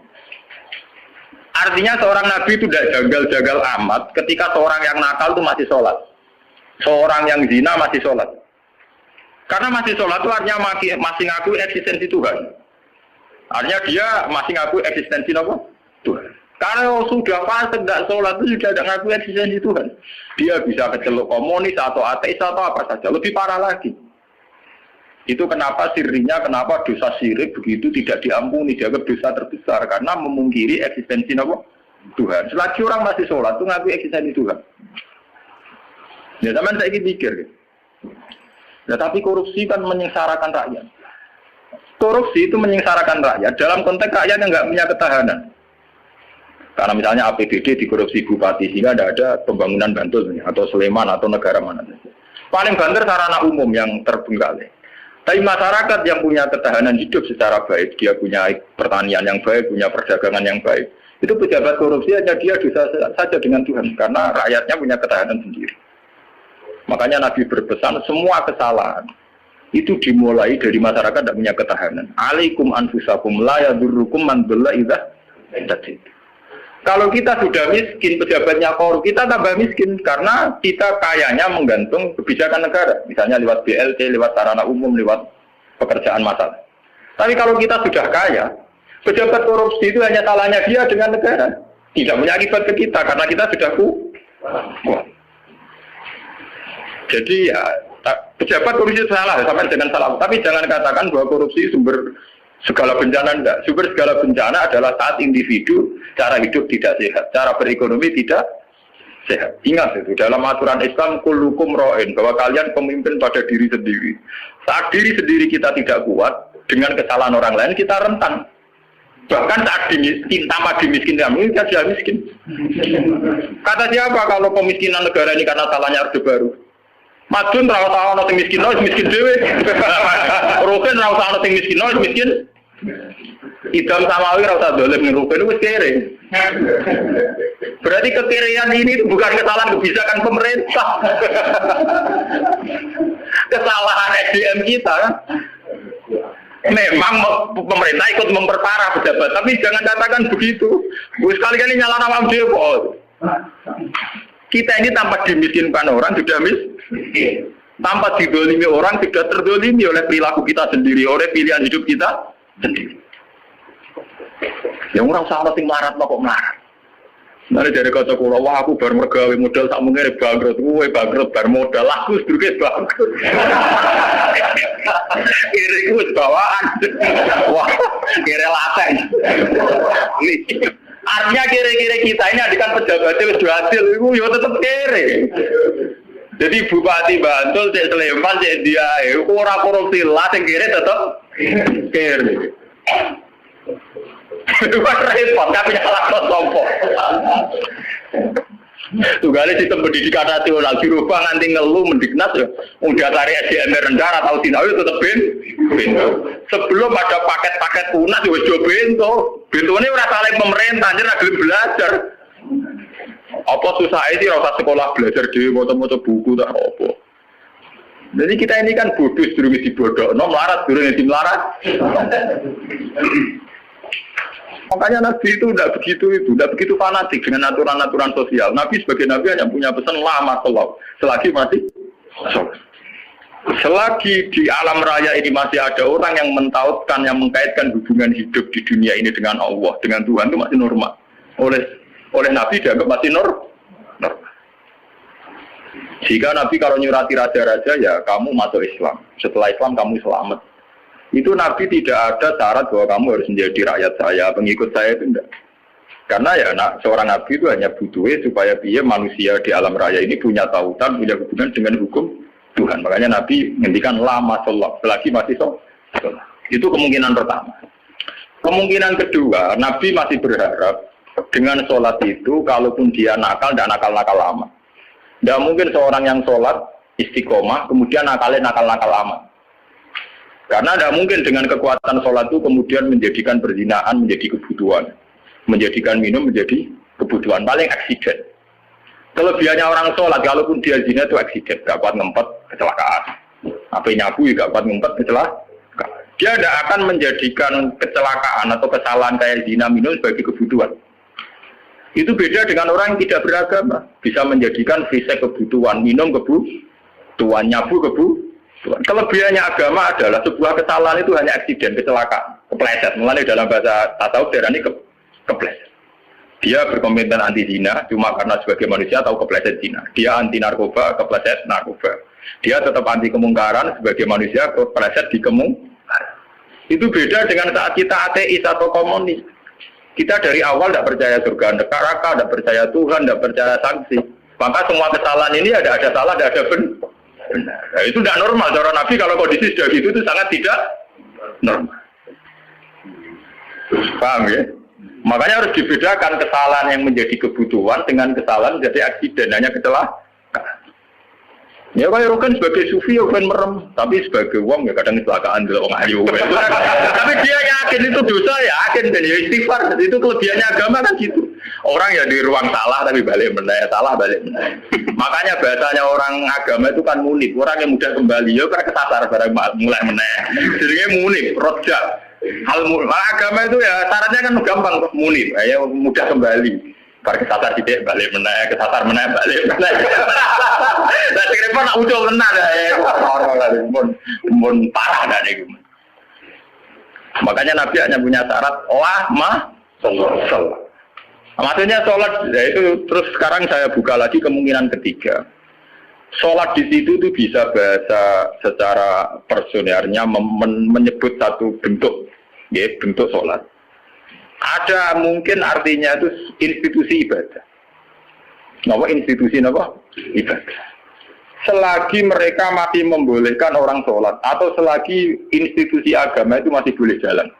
Artinya seorang nabi itu tidak jagal-jagal amat ketika seorang yang nakal itu masih sholat. Seorang yang zina masih sholat. Karena masih sholat itu artinya masih ngaku eksistensi Tuhan. Artinya dia masih ngaku eksistensi apa? Tuhan. Kalau sudah fasik tidak sholat itu sudah tidak ngaku eksistensi Tuhan. Dia bisa keceluk komunis atau ateis atau apa saja. Lebih parah lagi. Itu kenapa sirinya, kenapa dosa syirik begitu tidak diampuni. Dianggap dosa terbesar. Karena memungkiri eksistensi apa? Tuhan. Selagi orang masih sholat itu ngaku eksistensi Tuhan. Ya teman saya ini pikir. Nah, tapi korupsi kan menyengsarakan rakyat. Korupsi itu menyengsarakan rakyat dalam konteks rakyat yang nggak punya ketahanan. Karena misalnya APBD dikorupsi bupati sehingga tidak ada pembangunan Bantul atau Sleman atau negara mana saja. Paling banter sarana umum yang terbengkalai. Tapi masyarakat yang punya ketahanan hidup secara baik, dia punya pertanian yang baik, punya perdagangan yang baik. Itu pejabat korupsi hanya dia dosa saja dengan Tuhan karena rakyatnya punya ketahanan sendiri. Makanya Nabi berpesan semua kesalahan itu dimulai dari masyarakat tidak punya ketahanan. Alaikum anfusakum la yadurrukum man dhalla idza tadid. Kalau kita sudah miskin, pejabatnya korup, kita tambah miskin karena kita kayanya menggantung kebijakan negara, misalnya lewat BLT, lewat sarana umum, lewat pekerjaan massal. Tapi kalau kita sudah kaya, pejabat korupsi itu hanya salahnya dia dengan negara, tidak punya akibat ke kita karena kita sudah kuat. Jadi ya, pejabat korupsi itu salah, sampai dengan salah. Tapi jangan katakan bahwa korupsi sumber segala bencana, enggak. Sumber segala bencana adalah saat individu cara hidup tidak sehat, cara berekonomi tidak sehat. Ingat itu, dalam aturan Islam, kullukum ra'in, bahwa kalian pemimpin pada diri sendiri. Saat diri sendiri kita tidak kuat, dengan kesalahan orang lain kita rentan. Bahkan saat tambah dimiskin kami, kita sudah miskin. Kata siapa kalau pemiskinan negara ini karena salahnya Orde Baru? Madun ra usah ana sing miskin dhewe. Roken ra usah ana sing miskin. Idam Samawi ra usah dolen ning roken wis kere. Berarti kekerean ini bukan kesalahan kebijakan pemerintah. Kesalahan SDM kita kan. Memang pemerintah ikut memperparah pejabat, tapi jangan katakan begitu. Sekali-kali nyala nama dia kok. Kita ini tanpa dimiskinkan orang sudah miskin. Tanpa didolimi orang sudah terdolimi oleh perilaku kita sendiri, oleh pilihan hidup kita sendiri. Yang orang salah sing melarat kok melarat. Nanti dari kata kula, wah aku baru mergawe modal tak mungkin bangkrut, gue bangkrut bar modal, aku sedurunge bangkrut. Kiri gue bawaan, wah kiri laten. Artinya kiri-kiri kita ini adikan pejabatnya sudah hasil, itu ya tetap kiri. Jadi Bupati Bantul, Cek Sleman, Cek dia, orang korupsi lah, yang kiri tetap kiri. Bukan repot, tapi nyala sombong. Tugale sistem pendidikan nasional dirubah nganti ngeluh mendiknas ya. Udah tarik SDM rendah atau sinau tetap bento. Sebelum ada paket-paket punas ya wis bento. Bentone ora saling pemerintah, anjir ra gelem belajar. Apa susah sih ora sekolah belajar dhewe moto-moto buku tak apa. Jadi kita ini kan bodoh durung dibodokno, melarat durung dimelarat. Makanya Nabi itu tidak begitu fanatik dengan aturan-aturan sosial. Nabi sebagai Nabi hanya punya pesan lama selagi masih selagi di alam raya ini masih ada orang yang mentautkan, yang mengkaitkan hubungan hidup di dunia ini dengan Allah, dengan Tuhan itu masih normal. Oleh Nabi dianggap masih normal. Jika Nabi kalau nyurati raja-raja ya kamu masuk Islam. Setelah Islam kamu selamat. Itu Nabi tidak ada syarat bahwa kamu harus menjadi rakyat saya, pengikut saya itu enggak. Karena ya seorang Nabi itu hanya butuhnya supaya dia manusia di alam raya ini punya tautan, punya hubungan dengan hukum Tuhan. Makanya Nabi ngendikan lama sholat, selagi masih sholat. Itu kemungkinan pertama. Kemungkinan kedua, Nabi masih berharap dengan sholat itu, kalaupun dia nakal, tidak nakal-nakal lama. Tidak mungkin seorang yang sholat istiqomah, kemudian nakalnya nakal-nakal lama. Karena tidak mungkin dengan kekuatan sholat itu kemudian menjadikan perzinaan menjadi kebutuhan. Menjadikan minum menjadi kebutuhan. Paling aksiden. Kelebihannya orang sholat, kalaupun dia zina itu aksiden. Gak kuat ngempet, kecelakaan. Apa nyabu gak kuat ngempet, kecelakaan. Dia tidak akan menjadikan kecelakaan atau kesalahan kayak zina minum sebagai kebutuhan. Itu beda dengan orang yang tidak beragama. Bisa menjadikan fisik kebutuhan, minum kebutuhan, nyabu kebutuhan. Kelebihannya agama adalah sebuah kesalahan itu hanya aksiden, kecelakaan, kepleset. Mulai dalam bahasa tasawuf darani kepleset. Dia berkomitmen anti zina cuma karena sebagai manusia tahu kepleset zina. Dia anti narkoba, kepleset narkoba. Dia tetap anti kemungkaran sebagai manusia kepleset di kemungkaran. Itu beda dengan saat kita ateis atau komunis. Kita dari awal tidak percaya surga neraka, tidak percaya Tuhan, tidak percaya sanksi. Maka semua kesalahan ini ada salah, ada benar. Nah, itu tidak normal. Cara Nabi kalau kondisi sudah gitu itu sangat tidak normal. Paham ya? Makanya harus dibedakan kesalahan yang menjadi kebutuhan dengan kesalahan menjadi aksiden, hanya kecelakaan. Ya kayak Rokan sebagai sufi ya kan merem, tapi sebagai wong ya kadang kecelakaan dulu orang ayu. Tapi dia yakin itu dosa, yakin dan ya istighfar. Itu kelebihannya agama kan gitu. Orang ya di ruang salah tapi balik meneh, salah balik meneh. Makanya bahasanya orang agama itu kan munib, orang yang mudah kembali ya karena kesasar barang mulai meneh. Jadinya munib, rojak. Agama itu ya syaratnya kan gampang munib, ya mudah kembali. Bar kesasar tidak balik meneh, kesasar meneh balik meneh. Lah skripon nak ucul tenan ya. Mun parah dah niku. Makanya Nabi hanya punya syarat sholat. Maksudnya sholat, ya itu terus sekarang saya buka lagi kemungkinan ketiga. Sholat di situ tuh bisa bahasa secara personernya menyebut satu bentuk, ya bentuk sholat. Ada mungkin artinya itu institusi ibadah. Nama institusi apa? Ibadah. Selagi mereka masih membolehkan orang sholat atau selagi institusi agama itu masih boleh jalan.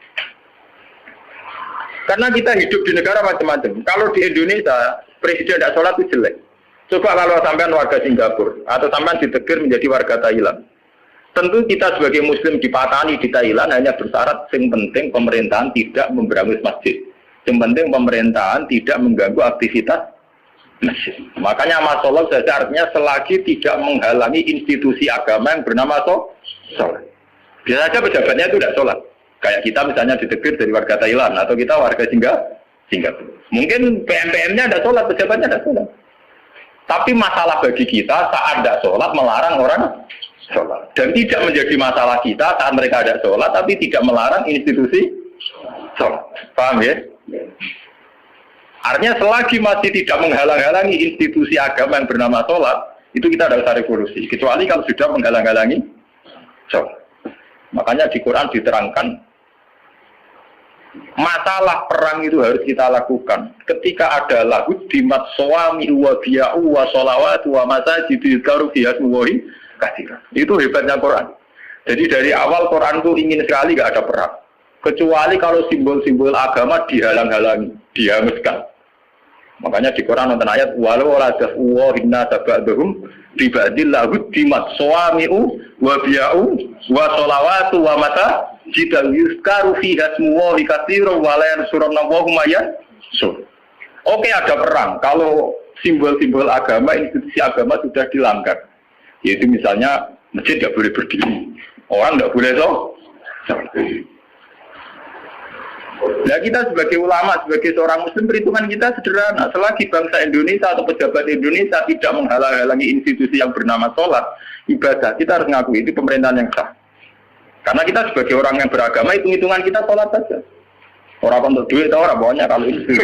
Karena kita hidup di negara macam-macam. Kalau di Indonesia, presiden tidak sholat itu jelek. Coba kalau sampean warga Singapura atau sampean ditegur menjadi warga Thailand. Tentu kita sebagai muslim dipatani di Thailand hanya bersyarat yang penting pemerintahan tidak memberangus masjid. Yang penting pemerintahan tidak mengganggu aktivitas masjid. Makanya masalah saja artinya selagi tidak menghalangi institusi agama yang bernama sholat. Bisa saja pejabatnya itu tidak sholat. Kayak kita misalnya ditegur dari warga Thailand atau kita warga Singapura. Mungkin PM-PM-nya ada sholat, pejabatnya ada sholat. Tapi masalah bagi kita saat ada sholat melarang orang sholat. Dan tidak menjadi masalah kita saat mereka ada sholat, tapi tidak melarang institusi sholat. Paham ya? Artinya selagi masih tidak menghalang-halangi institusi agama yang bernama sholat, itu kita tidak usah revolusi. Kecuali kalau sudah menghalang-halangi sholat. Makanya di Quran diterangkan, masalah perang itu harus kita lakukan ketika ada lagu dimat suami wa biya'u wa sholawat wa masajidil karu biyasmuwahi kathira. Itu hebatnya Quran. Jadi dari awal Quran itu ingin sekali gak ada perang, kecuali kalau simbol-simbol agama dihalang-halangi, dihanguskan. Makanya di Quran nonton ayat walau ladah wa hinna tabadhum dibadil lagu dimat suami wa biya'u wa sholawat wa mata jika yuskaru fi hasmuwahi katsiran wa la yansurunahu mayan. Oke, ada perang kalau simbol-simbol agama, institusi agama sudah dilanggar. Yaitu misalnya masjid tidak boleh berdiri, orang tidak boleh sholat. Nah, kita sebagai ulama, sebagai seorang muslim, perhitungan kita sederhana. Selagi bangsa Indonesia atau pejabat Indonesia tidak menghalang-halangi institusi yang bernama sholat, ibadah, kita harus mengakui itu pemerintahan yang sah. Karena kita sebagai orang yang beragama, hitung-hitungan kita sholat saja. Orang untuk duit, orang pokoknya kalau itu.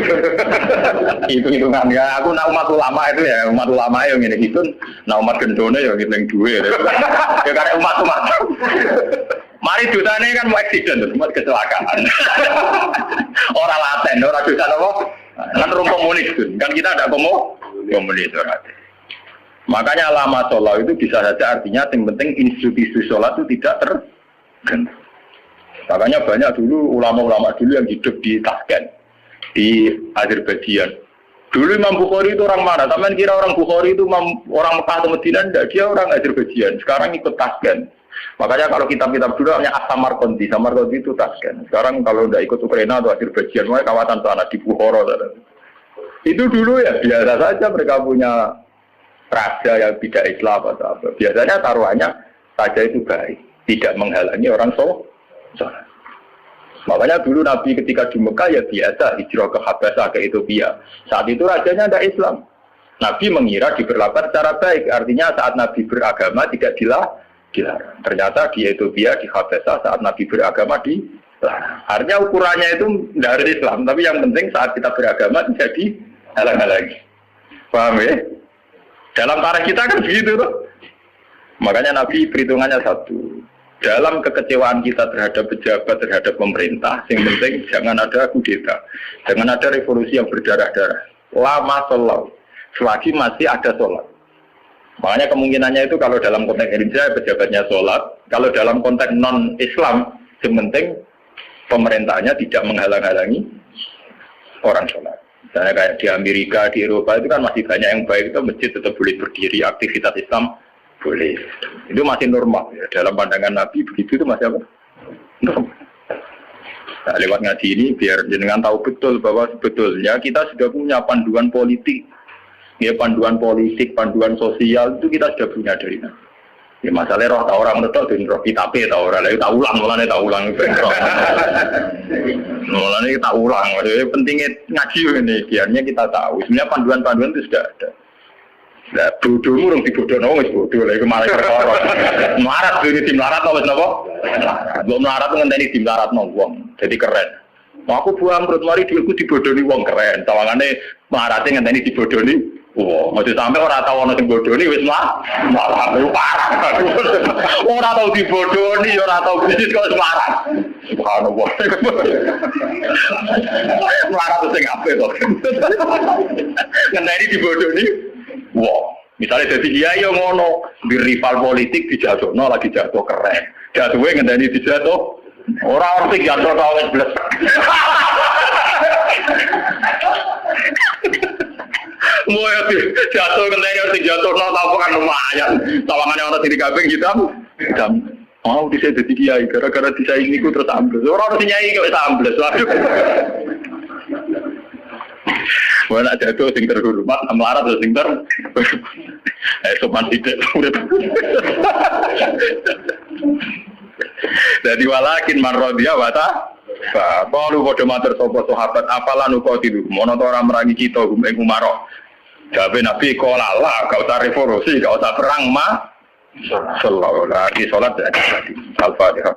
Hitung-hitungan. Ya, aku nak umat ulama itu ya, umat ulama yang ini gitu. Nah umat gendone ya gitu yang duit. Ya karena umat-umat. Mari dosanya kan mau eksiden, umat kecelakaan. Orang laten, orang dosa apa? Kan rum komunis kan kita ada komunis orang. Makanya lama sholat itu bisa saja artinya yang penting institusi sholat itu tidak makanya banyak dulu ulama-ulama dulu yang hidup di Tashkent, di Azerbaijan. Dulu Imam Bukhari itu orang mana? Taman kira orang Bukhari itu orang Mekah atau Madinah? Tidak, dia orang Azerbaijan. Sekarang ikut Tashkent. Makanya kalau kitab-kitab dulu namanya Samarkandi itu Tashkent. Sekarang kalau tidak ikut Ukraina atau Azerbaijan, makanya kawasan sana di Bukhara. Itu dulu ya biasa saja mereka punya raja yang tidak Islam atau apa. Biasanya taruhannya raja itu baik, tidak menghalangi orang sholat. Makanya dulu Nabi ketika di Mekah ya biasa hijrah ke Habasah ke Ethiopia. Saat itu rajanya ada Islam. Nabi mengira diperlakukan secara baik. Artinya saat Nabi beragama tidak dilarang. Ternyata di Ethiopia, di Habasah saat Nabi beragama dilarang. Artinya ukurannya itu tidak harus Islam. Tapi yang penting saat kita beragama tidak dihalang-halangi. Paham ya? Dalam tarikh kita kan begitu tuh. Makanya Nabi perhitungannya satu. Dalam kekecewaan kita terhadap pejabat, terhadap pemerintah, yang penting jangan ada kudeta, jangan ada revolusi yang berdarah-darah. Lama sholat, selagi masih ada sholat. Makanya kemungkinannya itu kalau dalam konteks Indonesia pejabatnya sholat, kalau dalam konteks non-Islam, yang penting pemerintahnya tidak menghalang-halangi orang sholat. Misalnya kayak di Amerika, di Eropa itu kan masih banyak yang baik, itu masjid tetap boleh berdiri, aktivitas Islam boleh. Itu masih normal ya. Dalam pandangan Nabi begitu itu masih apa? Normal. Nah, lewat ngaji ini biar jenengan tahu betul bahwa sebetulnya kita sudah punya panduan politik. Ya, panduan politik, panduan sosial itu kita sudah punya dari Nabi. Ya masalahnya roh tak orang betul dan roh kita pe tak orang lain tak ulang mulanya kita ulang. Maksudnya pentingnya ngaji ini biarnya kita tahu. Sebenarnya panduan-panduan itu sudah ada. Nah, bodohmu orang dibodohno wis bodoh lha iku malah perkara. Melarat dene tim melarat wis napa? Mbok melarat ngenteni tim melaratno wong. Jadi keren. Aku buang perut mari dhuwitku dibodohi wong keren. Tawangane melarate ngenteni dibodohi wong. Aja sampe ora tau ana sing bodohi wis malah parah. Ora tau dibodohi, ora tau bisnis kok melarat. Subhanallah. Melarat sing apik kok. Ngenteni dibodohi wow, misalnya jadi kiai yang ngono di rival politik dijatuhno lagi jatuh keren, jatuhnya ngenteni dijatuh orang sing jatuh tau wis bles. Mau jatuh ngenteni sing jatuhno tau kan lumayan, tawangane ana sing dikabing hitam. Mau bisa jadi kiai gara-gara disaingi ku terus ambles. Ora ono sing nyai kok ambles. Waduh. Wah nak jatuh sing terhormat, melarat atau sing sopan tidak. Jadi walakin man radhiya wa ta. Qalu padha matur sapa sahabat apalan uqatilu mono ta ora merangi kita ing Umar. Jawabe Nabi qala la gak usah revolusi, gak usah perang sallallahu alaihi wasallam. Salat ya. Al-Fatihah.